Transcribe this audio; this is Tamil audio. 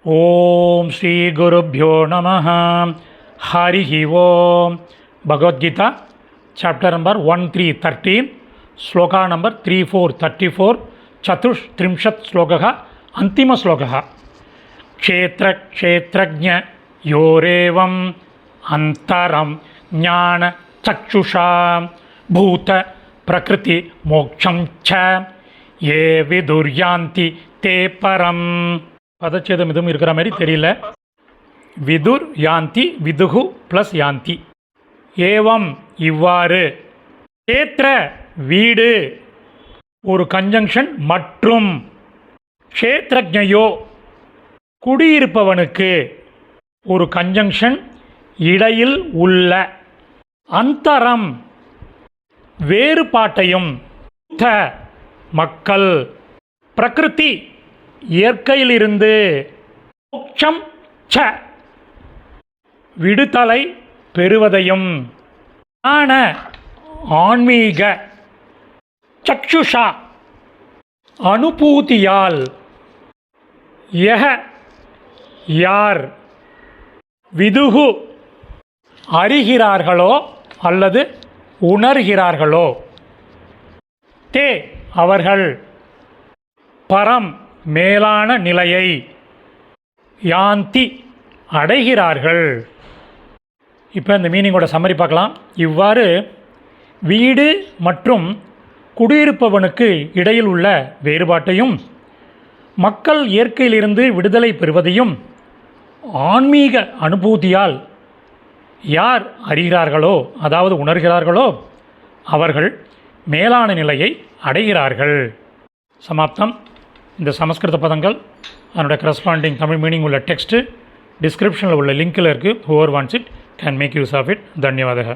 ஓம் ஸ்ரீ குருப்யோ நமः. ஹரிஹி ஓம். Bhagavad Gita chapter number 1313 shloka number 3434 சதுஷ்த்ரிம்ஷத் ஸ்லோகः அந்திம ஸ்லோகः. க்ஷேத்ரக்ஷேத்ரஜ்ஞ யோரேவம் அந்தரம் ஞான சக்ஷுஷா பூத பிரகிருதி மோக்ஷம் ச ஏ விதுர்யாந்தி தே பரம். பதச்சேதம் இதுவும் இருக்கிற மாதிரி தெரியல. விதுர் யாந்தி, விதுகு ப்ளஸ் யாந்தி. ஏவம் இவ்வாறு, க்ஷேத்ர வீடு ஒரு கன்ஜங்ஷன், மற்றும் க்ஷேத்ரஜ்ஞயோ குடியிருப்பவனுக்கு ஒரு கன்ஜங்ஷன், இடையில் உள்ள அந்தரம் வேறுபாட்டையும், த மக்கள், பிரகிருதி இயற்கையிலிருந்து, மோட்சம் ச விடுதலை பெறுவதையும், ஞான ஆன்மீக, சக்ஷுஷா அனுபூதியால், யஹ யார், விதுகு அறிகிறார்களோ அல்லது உணர்கிறார்களோ, தே அவர்கள், பரம் மேலான நிலையை, யாந்தி அடைகிறார்கள். இப்போ இந்த மீனிங்கோட சம்மரி பார்க்கலாம். இவ்வாறு வீடு மற்றும் குடியிருப்பவனுக்கு இடையில் உள்ள வேறுபாட்டையும், மக்கள் இயற்கையிலிருந்து விடுதலை பெறுவதையும் ஆன்மீக அனுபூதியால் யார் அறிகிறார்களோ அதாவது உணர்கிறார்களோ அவர்கள் மேலான நிலையை அடைகிறார்கள். சமாப்தம். இந்த சமஸ்கிருத பதங்கள் அதனுடைய கரஸ்பாண்டிங் தமிழ் மீனிங் உள்ள டெக்ஸ்ட்டு டிஸ்கிரிப்ஷனில் உள்ள லிங்கில் இருக்குது. Whoever wants it can make use of it. தன்யவாதக.